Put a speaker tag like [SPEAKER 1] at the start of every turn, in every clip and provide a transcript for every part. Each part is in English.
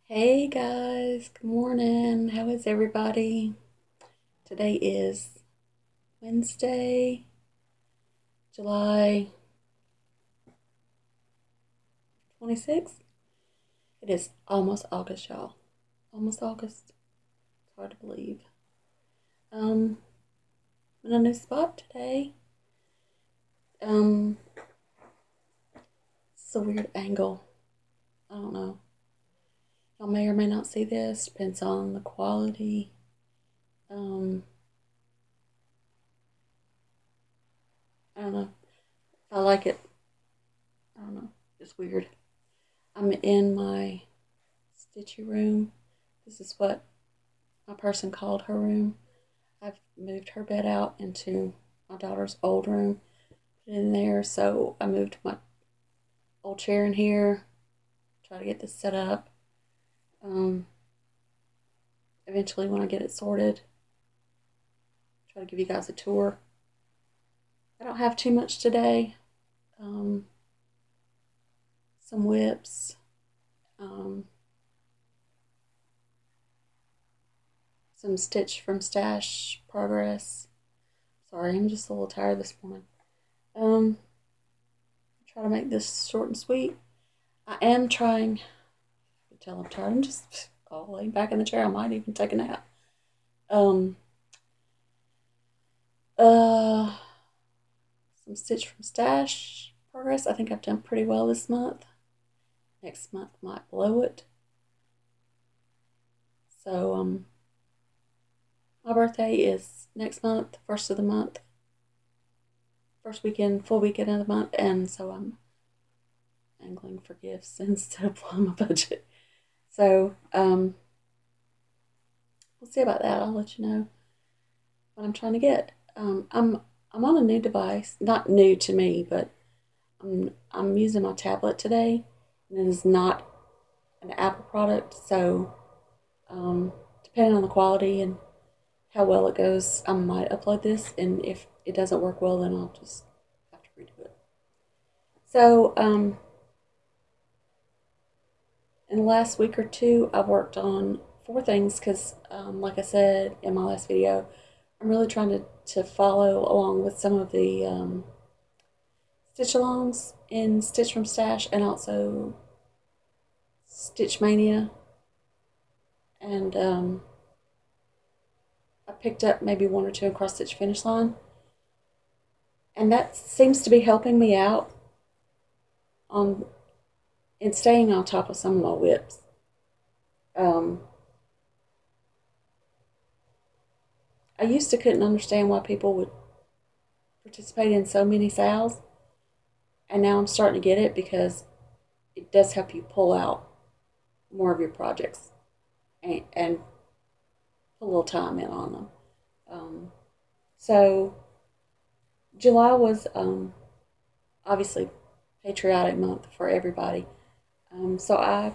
[SPEAKER 1] Hey guys, good morning. How is everybody? Today is Wednesday, July 26th. It is almost August, y'all. Almost August. It's hard to believe. I'm in a new spot today. Um, it's a weird angle. I don't know. Y'all may or may not see this. Depends on the quality. Um, I don't know. If I like it, I don't know. It's weird. I'm in my stitchy room. This is what my person called her room. I've moved her bed out into my daughter's old room, put it in there. So I moved my old chair in here, try to get this set up. Eventually, when I get it sorted, try to give you guys a tour. I don't have too much today. Some WIPS, some Stitch from Stash progress. Sorry, I'm just a little tired this morning. Try to make this short and sweet. I am trying. You tell I'm tired. I'm just all laying back in the chair. I might even take a nap. Some Stitch from Stash progress. I think I've done pretty well this month. Next month might blow it. So, my birthday is next month, first of the month, first weekend, full weekend of the month, and so I'm angling for gifts instead of blowing my budget. So, we'll see about that. I'll let you know what I'm trying to get. I'm on a new device, not new to me, but I'm using my tablet today, and it is not an Apple product. So, depending on the quality and how well it goes, I might upload this, and if it doesn't work well, then I'll just have to redo it. So, in the last week or two, I've worked on 4 things because, like I said in my last video, I'm really trying to follow along with some of the stitch alongs in Stitch from Stash and also Stitch Mania. And I picked up maybe 1 or 2 in Cross Stitch Finish Line. And that seems to be helping me out on in staying on top of some of my WIPs. I used to couldn't understand why people would participate in so many sales, and now I'm starting to get it because it does help you pull out more of your projects and put a little time in on them. So July was obviously patriotic month for everybody. So I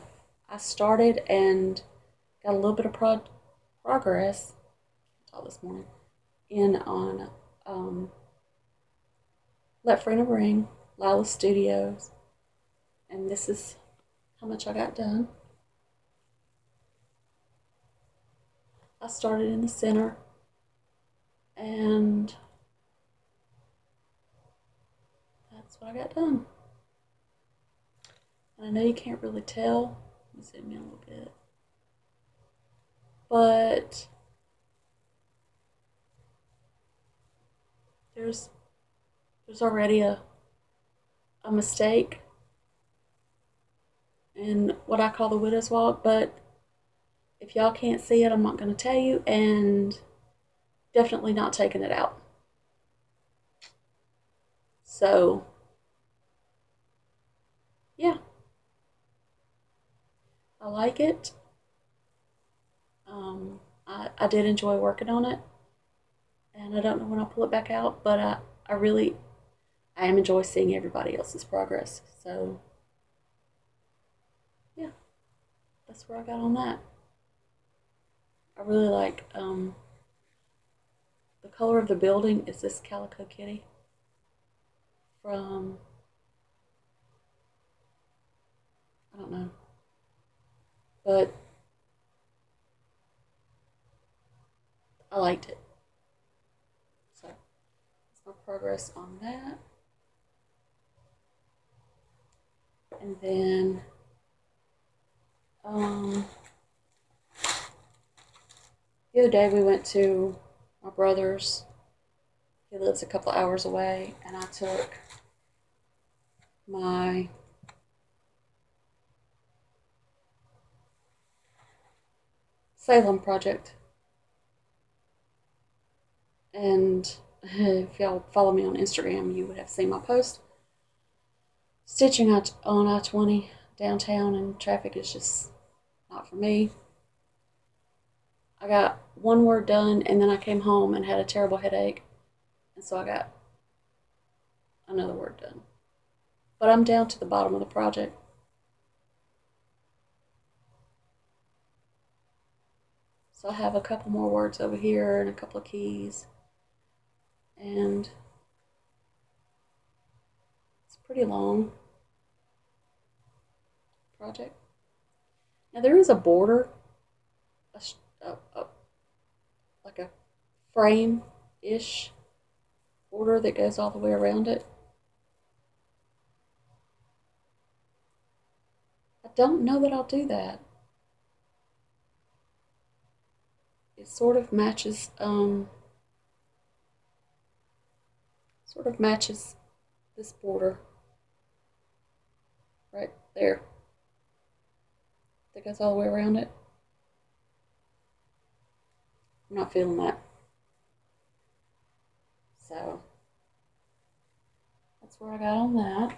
[SPEAKER 1] started and got a little bit of progress this morning in on Let Frena Ring, Lila Studios, and this is how much I got done. I started in the center, and that's what I got done. And I know you can't really tell. Let me zoom in a little bit. But there's already a mistake in what I call the widow's walk, but if y'all can't see it, I'm not going to tell you, and definitely not taking it out. So, yeah, I like it. I did enjoy working on it, and I don't know when I'll pull it back out, but I really I am enjoy seeing everybody else's progress. So, yeah, that's where I got on that. I really like the color of the building is this Calico Kitty from, I don't know, but liked it. So that's my progress on that. And then the other day we went to my brother's. He lives a couple of hours away, and I took my Salem project. And if y'all follow me on Instagram, you would have seen my post. Stitching on I-20 downtown, and traffic is just not for me. I got one word done, and then I came home and had a terrible headache, and so I got another word done. But I'm down to the bottom of the project. So I have a couple more words over here and a couple of keys, and it's a pretty long project. Now there is a border, like a frame-ish border that goes all the way around it. I don't know that I'll do that. It sort of matches this border right there that goes all the way around it. I'm not feeling that. So that's where I got on that.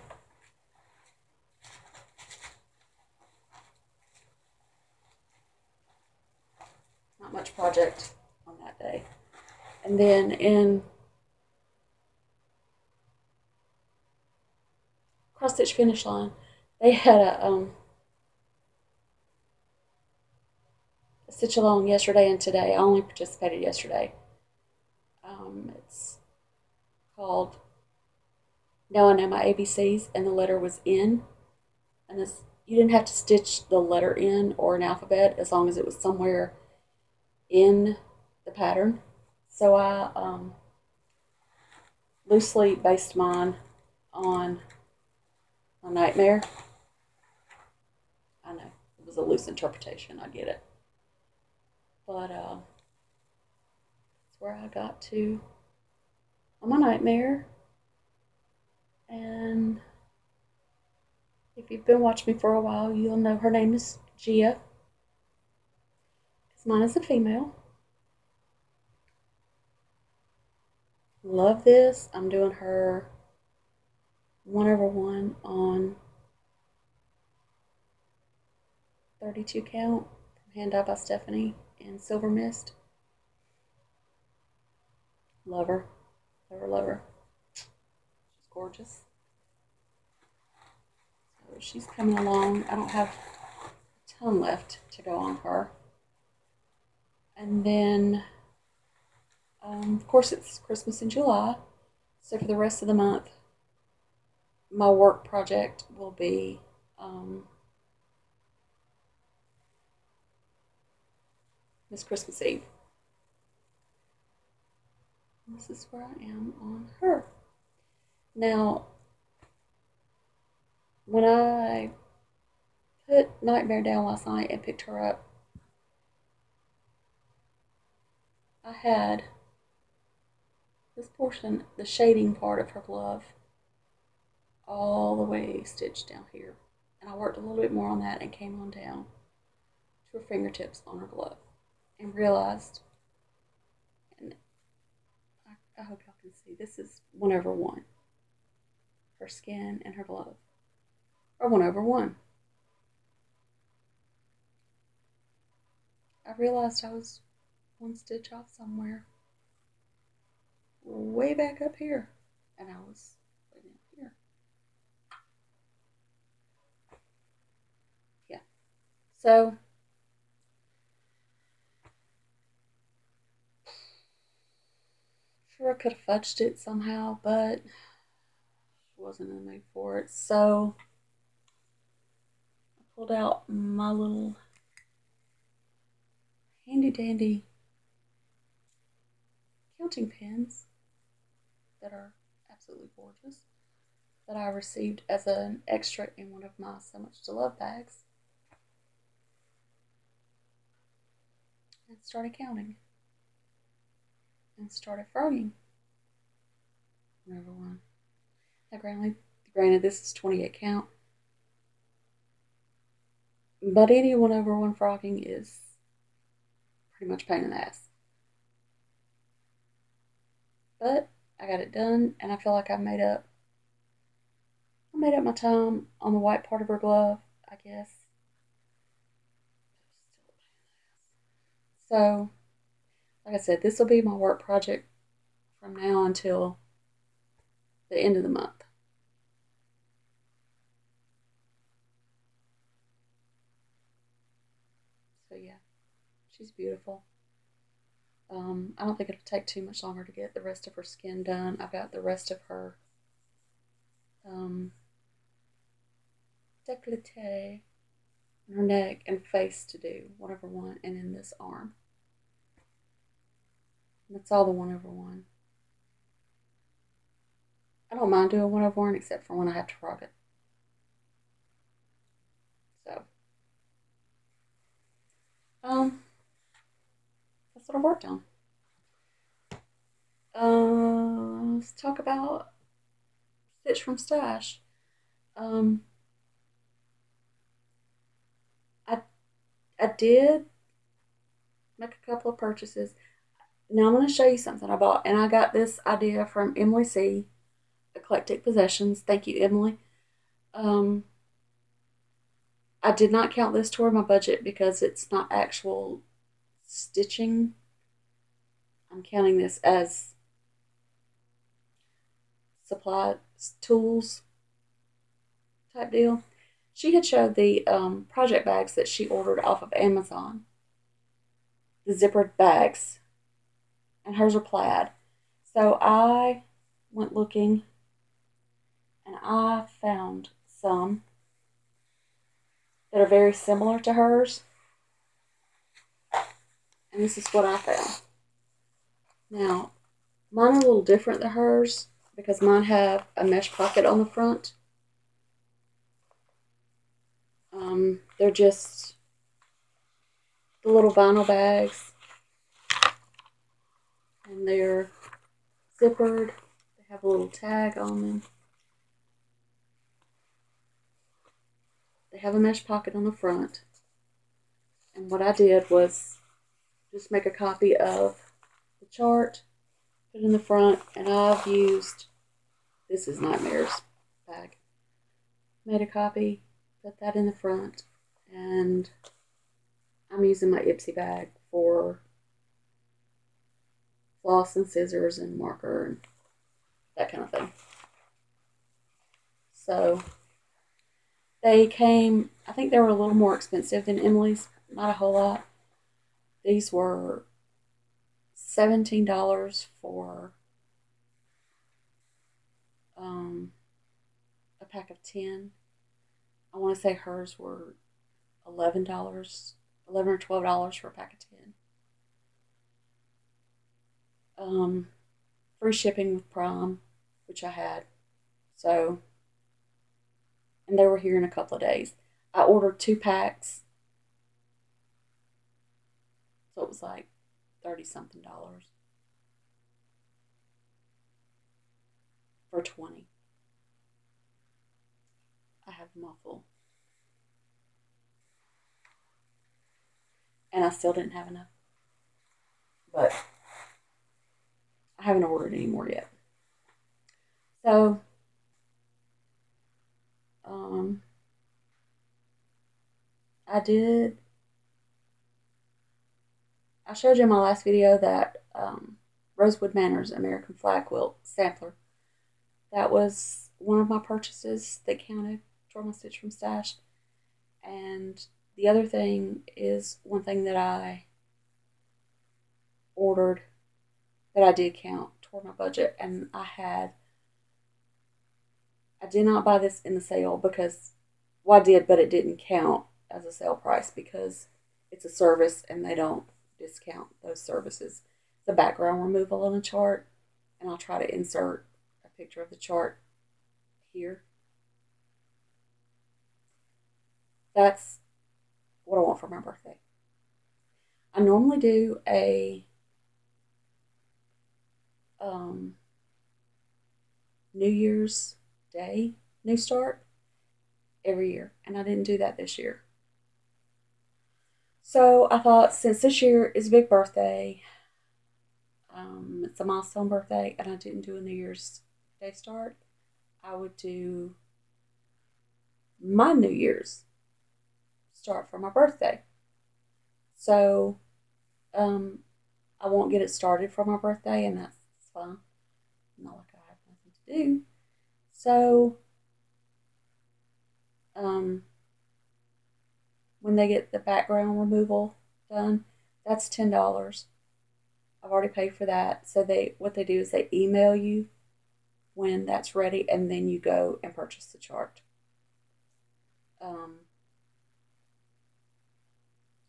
[SPEAKER 1] Not much project on that day. And then in Cross Stitch Finish Line, they had a stitch along yesterday and today. I only participated yesterday. It's called Now I Know My ABCs, and the letter was N. And you didn't have to stitch the letter N or an alphabet as long as it was somewhere in the pattern. So I loosely based mine on my Nightmare. I know, it was a loose interpretation, I get it. But that's where I got to on my Nightmare. And if you've been watching me for a while, you'll know her name is Gia. Because mine is a female. Love this. I'm doing her 1/1 on 32 count from Hand Dyed by Stephanie in Silver Mist. Love her. Love her, love her. She's gorgeous. So she's coming along. I don't have a ton left to go on her. And then, of course, it's Christmas in July. So for the rest of the month, my work project will be Miss Christmas Eve. This is where I am on her. Now, when I put Nightmare down last night and picked her up, I had this portion, the shading part of her glove, all the way stitched down here. And I worked a little bit more on that and came on down to her fingertips on her glove and realized, and I hope y'all can see, this is 1/1. Her skin and her glove are 1/1. I realized I was one stitch off somewhere way back up here, and I was way down here. Yeah. So sure I could have fudged it somehow, but I wasn't in the mood for it. So I pulled out my little handy dandy counting pens that are absolutely gorgeous that I received as an extra in one of my So Much to Love bags. And started counting. And started frogging. Number one. Now, granted, this is 28 count. But any 1/1 frogging is pretty much a pain in the ass. But I got it done, and I feel like I made up my time on the white part of her glove, I guess. So, like I said, this will be my work project from now until the end of the month. So yeah, she's beautiful. I don't think it'll take too much longer to get the rest of her skin done. I've got the rest of her décolleté, her neck and face to do, 1/1, and then this arm. And that's all the 1/1. I don't mind doing 1/1 except for when I have to frog it. So, that's what I worked on. Let's talk about Stitch from Stash. I did make a couple of purchases. Now I'm going to show you something I bought, and I got this idea from Emily C. Eclectic Possessions. Thank you, Emily. I did not count this toward my budget because it's not actual stitching. I'm counting this as supply tools type deal. She had showed the project bags that she ordered off of Amazon, the zippered bags, and hers are plaid. So I went looking, and I found some that are very similar to hers, and this is what I found. Now, mine are a little different than hers because mine have a mesh pocket on the front. They're just the little vinyl bags, and they're zippered. They have a little tag on them. They have a mesh pocket on the front. And what I did was just make a copy of the chart, put it in the front, and I've used, this is Nightmare's bag. Made a copy, put that in the front, and I'm using my Ipsy bag for floss and scissors and marker and that kind of thing. So they came, I think they were a little more expensive than Emily's, not a whole lot. These were $17 for a pack of 10. I want to say hers were $11 or $12 for a pack of 10. Free shipping with Prime, which I had. So, and they were here in a couple of days. I ordered 2 packs, so it was like $30-something for 20. I have them all full. And I still didn't have enough. But I haven't ordered any more yet. So, I showed you in my last video that Rosewood Manor's American Flag Quilt sampler. That was one of my purchases that counted toward my Stitch from Stash. And the other thing is one thing that I ordered that I did count toward my budget, and I did not buy this in the sale because, well, I did, but it didn't count as a sale price because it's a service and they don't discount those services. the background removal on a chart, and I'll try to insert a picture of the chart here. That's what I want for my birthday. I normally do a New Year's Day new start every year, and I didn't do that this year. So I thought since this year is a big birthday, it's a milestone birthday, and I didn't do a New Year's Day start, I would do my New Year's start for my birthday. So I won't get it started for my birthday, and that's fine. Not like I have nothing to do. So when they get the background removal done, that's $10. I've already paid for that. So what they do is they email you when that's ready, and then you go and purchase the chart.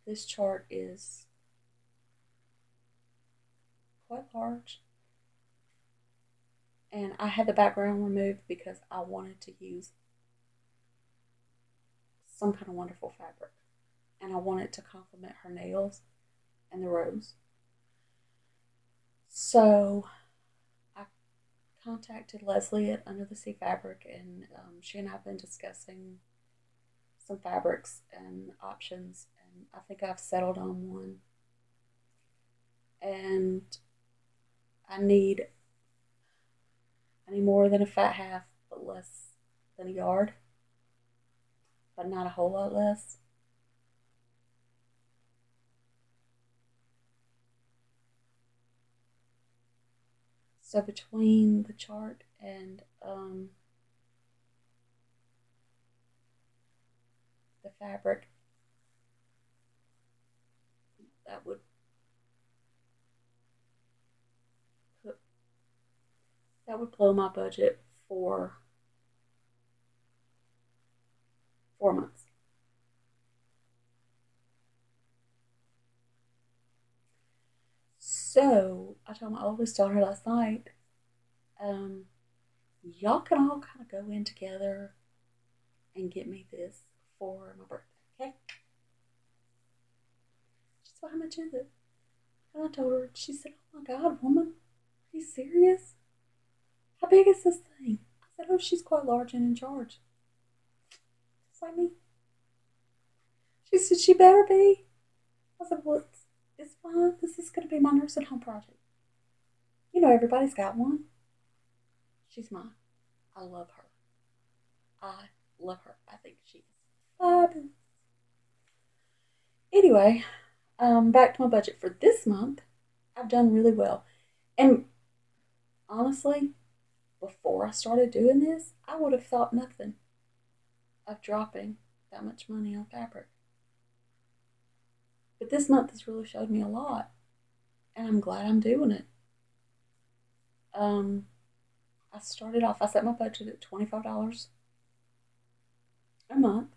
[SPEAKER 1] This chart is quite large, and I had the background removed because I wanted to use some kind of wonderful fabric, and I wanted to complement her nails and the rose. So I contacted Leslie at Under the Sea Fabric, and she and I have been discussing some fabrics and options, and I think I've settled on one. And I need more than a fat half, but less than a yard, but not a whole lot less. So between the chart and the fabric, that would blow my budget for 4 months. So I told my oldest daughter last night, y'all can all kind of go in together and get me this for my birthday, okay? She said, how much is it? And I told her, she said, oh my God, woman, are you serious? How big is this thing? I said, oh, she's quite large and in charge. Just like me. She said, she better be. I said, well, it's fine. This is going to be my nursing home project. You know, everybody's got one. She's mine. I love her. I love her. I think she's fabulous. Anyway, back to my budget for this month. I've done really well. And honestly, before I started doing this, I would have thought nothing of dropping that much money on fabric. But this month has really showed me a lot, and I'm glad I'm doing it. I started off, I set my budget at $25 a month.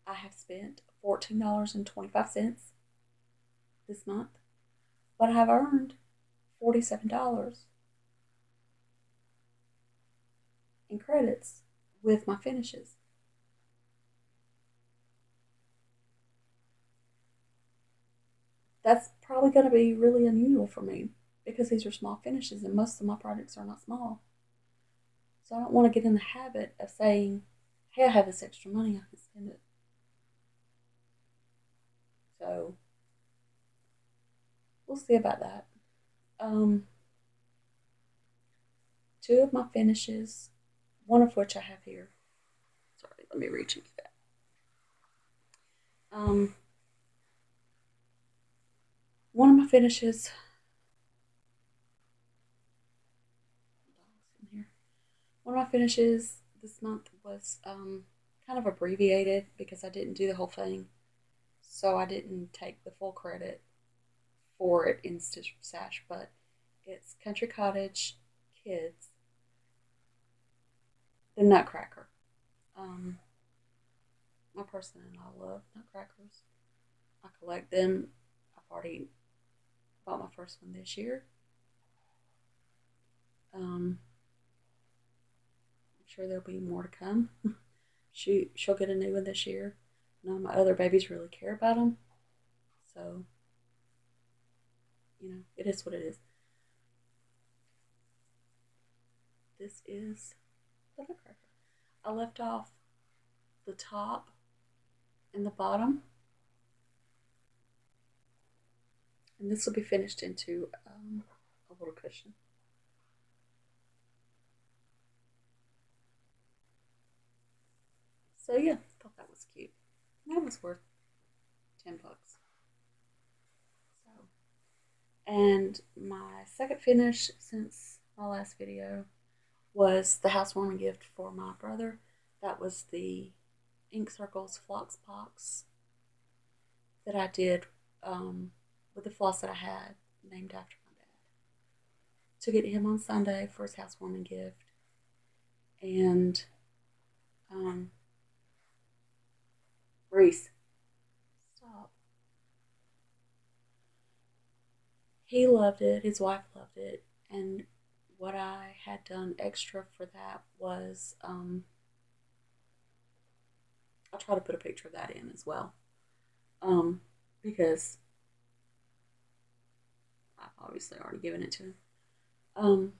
[SPEAKER 1] I have spent $14.25 this month, but I have earned $47 in credits with my finishes. That's probably going to be really unusual for me because these are small finishes and most of my projects are not small. So I don't want to get in the habit of saying, hey, I have this extra money, I can spend it. So we'll see about that. Two of my finishes, one of which I have here. Sorry, let me reach and get that. One of my finishes. One of my finishes this month was kind of abbreviated because I didn't do the whole thing, so I didn't take the full credit for it in Stitch Sash. But it's Country Cottage Kids, the Nutcracker. My person and I love nutcrackers. I collect them. I've already Bought my first one this year. I'm sure there'll be more to come. She'll get a new one this year. None of my other babies really care about them, so it is what it is. This is the nutcracker. I left off the top and the bottom, and this will be finished into a little cushion. So yeah, thought that was cute. That was worth $10. So, and my second finish since my last video was the housewarming gift for my brother. That was the Ink Circles Flox Box that I did with the floss that I had named after my dad. Took it to him on Sunday for his housewarming gift, and Reese, stop. He loved it. His wife loved it, and what I had done extra for that was I'll try to put a picture of that in as well, because I've obviously already given it to him.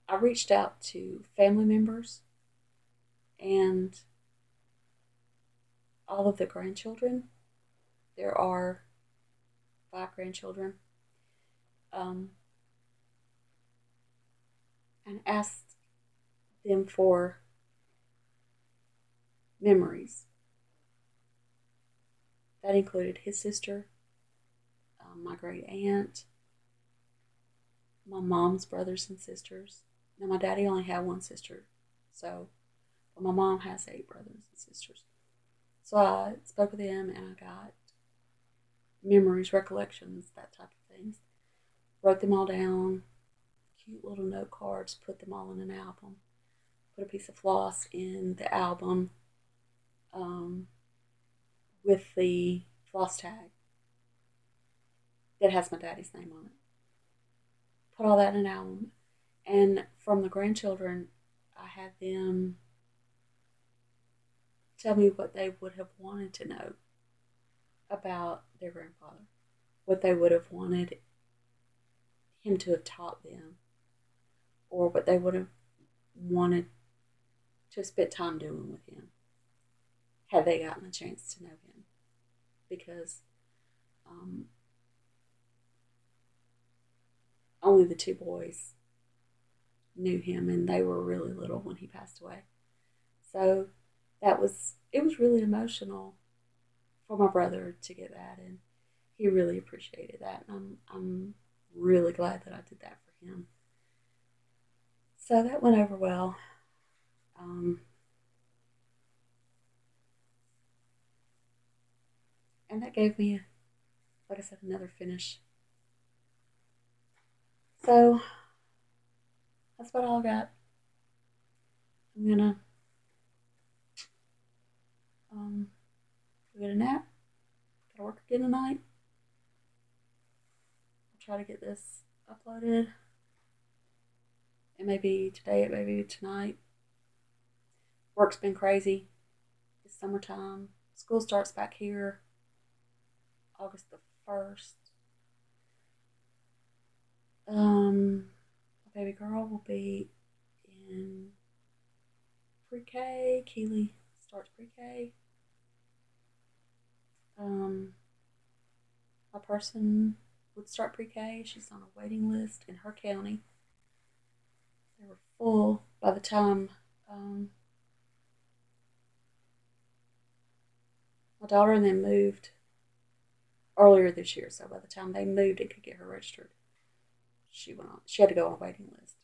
[SPEAKER 1] I reached out to family members and all of the grandchildren. There are 5 grandchildren, and asked them for memories. That included his sister, my great aunt, my mom's brothers and sisters. Now, my daddy only had 1 sister, but my mom has 8 brothers and sisters. So I spoke with them, and I got memories, recollections, that type of things. Wrote them all down, cute little note cards, put them all in an album. Put a piece of floss in the album with the floss tag that has my daddy's name on it. Put all that in an album. And from the grandchildren, I had them tell me what they would have wanted to know about their grandfather, what they would have wanted him to have taught them, or what they would have wanted to have spent time doing with him had they gotten a chance to know him. Because only the 2 boys knew him, and they were really little when he passed away. So it was really emotional for my brother to get that, and he really appreciated that, and I'm really glad that I did that for him. So that went over well. And that gave me, like I said, another finish. So that's what I got. I'm gonna go get a nap. Gotta work again tonight. I'll try to get this uploaded. It may be today, it may be tonight. Work's been crazy. It's summertime. School starts back here August the 1st. My baby girl will be in pre-K. Keely starts pre-K. My person would start pre-K. She's on a waiting list in her county. They were full by the time my daughter and them moved earlier this year. So by the time they moved and could get her registered, she had to go on a waiting list.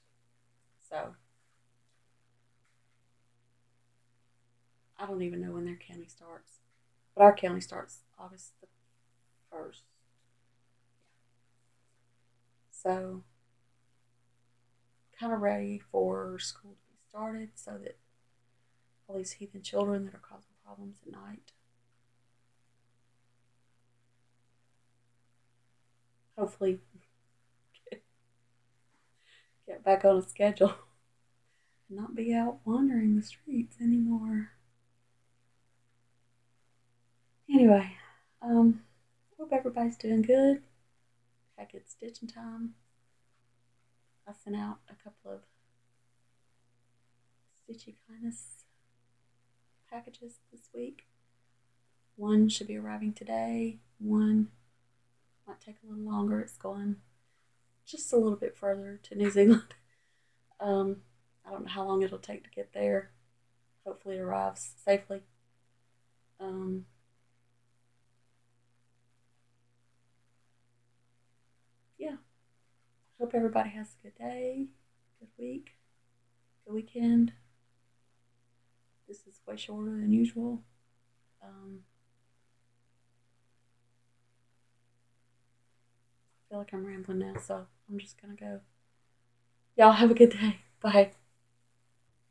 [SPEAKER 1] So I don't even know when their county starts, but our county starts August the 1st. So kind of ready for school to be started, so that all these heathen children that are causing problems at night hopefully get back on a schedule and not be out wandering the streets anymore. Anyway, hope everybody's doing good. Had good stitching time. I sent out a couple of Stitchy Kindness packages this week. One should be arriving today. One might take a little longer. It's going just a little bit further to New Zealand. I don't know how long it'll take to get there. Hopefully it arrives safely. Yeah. Hope everybody has a good day, good week, good weekend. This is way shorter than usual. I feel like I'm rambling now, so I'm just gonna go. Y'all have a good day. Bye.